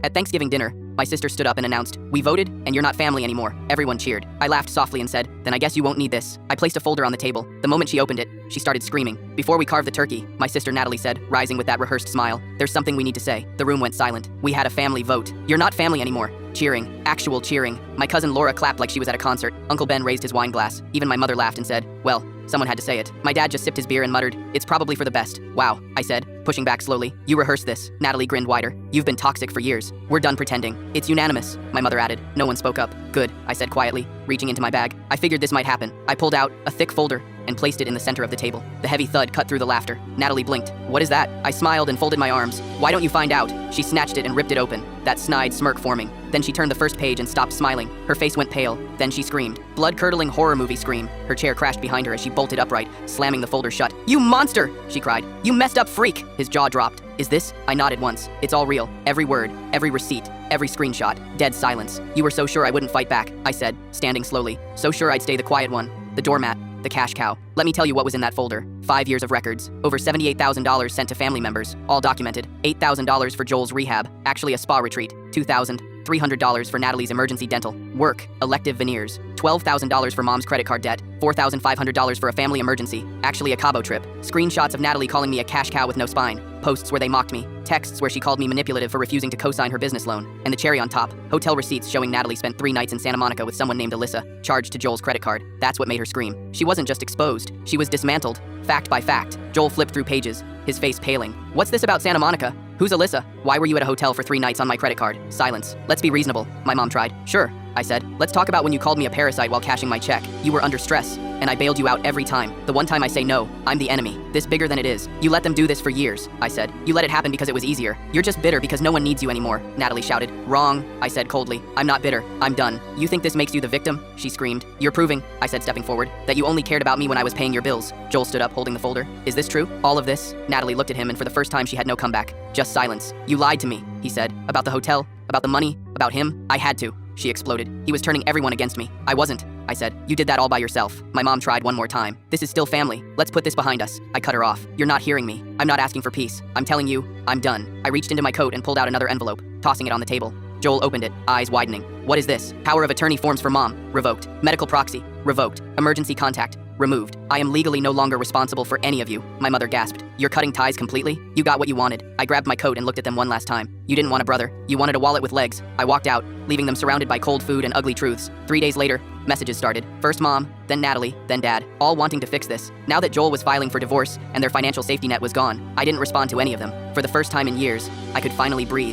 At Thanksgiving dinner, my sister stood up and announced, "We voted, and you're not family anymore." Everyone cheered. I laughed softly and said, "Then I guess you won't need this." I placed a folder on the table. The moment she opened it, she started screaming. "Before we carve the turkey," my sister Natalie said, rising with that rehearsed smile, "there's something we need to say." The room went silent. We had a family vote. "You're not family anymore." Cheering. Actual cheering. My cousin Laura clapped like she was at a concert. Uncle Ben raised his wine glass. Even my mother laughed and said, "Well, someone had to say it." My dad just sipped his beer and muttered, "It's probably for the best." "Wow," I said, pushing back slowly. "You rehearsed this." Natalie grinned wider. "You've been toxic for years. We're done pretending." "It's unanimous," my mother added. No one spoke up. "Good," I said quietly, reaching into my bag. I figured this might happen. I pulled out a thick folder and placed it in the center of the table. The heavy thud cut through the laughter. Natalie blinked. "What is that?" I smiled and folded my arms. "Why don't you find out?" She snatched it and ripped it open, that snide smirk forming. Then she turned the first page and stopped smiling. Her face went pale. Then she screamed. Blood-curdling horror movie scream. Her chair crashed behind her as she bolted upright, slamming the folder shut. "You monster!" she cried. "You messed up freak!" His jaw dropped. "Is this?" I nodded once. "It's all real. Every word, every receipt, every screenshot." Dead silence. "You were so sure I wouldn't fight back," I said, standing slowly. "So sure I'd stay the quiet one. The doormat. The cash cow. Let me tell you what was in that folder. 5 years of records. Over $78,000 sent to family members. All documented. $8,000 for Joel's rehab. Actually a spa retreat. $2,300 for Natalie's emergency dental. Work. Elective veneers. $12,000 for mom's credit card debt. $4,500 for a family emergency. Actually a Cabo trip. Screenshots of Natalie calling me a cash cow with no spine. Posts where they mocked me. Texts where she called me manipulative for refusing to co-sign her business loan. And the cherry on top, hotel receipts showing Natalie spent 3 nights in Santa Monica with someone named Alyssa, charged to Joel's credit card. That's what made her scream. She wasn't just exposed, she was dismantled. Fact by fact. Joel flipped through pages, his face paling. "What's this about Santa Monica? Who's Alyssa? Why were you at a hotel for 3 nights on my credit card?" Silence. "Let's be reasonable," my mom tried. "Sure," I said. "Let's talk about when you called me a parasite while cashing my check. You were under stress, and I bailed you out every time. The one time I say no, I'm the enemy. This bigger than it is. You let them do this for years," I said. "You let it happen because it was easier. You're just bitter because no one needs you anymore," Natalie shouted. "Wrong," I said coldly. "I'm not bitter. I'm done." "You think this makes you the victim?" she screamed. "You're proving," I said stepping forward, "that you only cared about me when I was paying your bills." Joel stood up holding the folder. "Is this true? All of this?" Natalie looked at him and for the first time she had no comeback. Just silence. "You lied to me," he said. "About the hotel, about the money, about him. I had to." She exploded. "He was turning everyone against me." "I wasn't," I said. "You did that all by yourself." My mom tried one more time. "This is still family. Let's put this behind us." I cut her off. "You're not hearing me. I'm not asking for peace. I'm telling you, I'm done." I reached into my coat and pulled out another envelope, tossing it on the table. Joel opened it, eyes widening. "What is this?" "Power of attorney forms for mom. Revoked. Medical proxy. Revoked. Emergency contact. Removed. I am legally no longer responsible for any of you." My mother gasped. "You're cutting ties completely? You got what you wanted." I grabbed my coat and looked at them one last time. "You didn't want a brother. You wanted a wallet with legs." I walked out, leaving them surrounded by cold food and ugly truths. 3 days later, messages started. First mom, then Natalie, then dad, all wanting to fix this. Now that Joel was filing for divorce and their financial safety net was gone, I didn't respond to any of them. For the first time in years, I could finally breathe.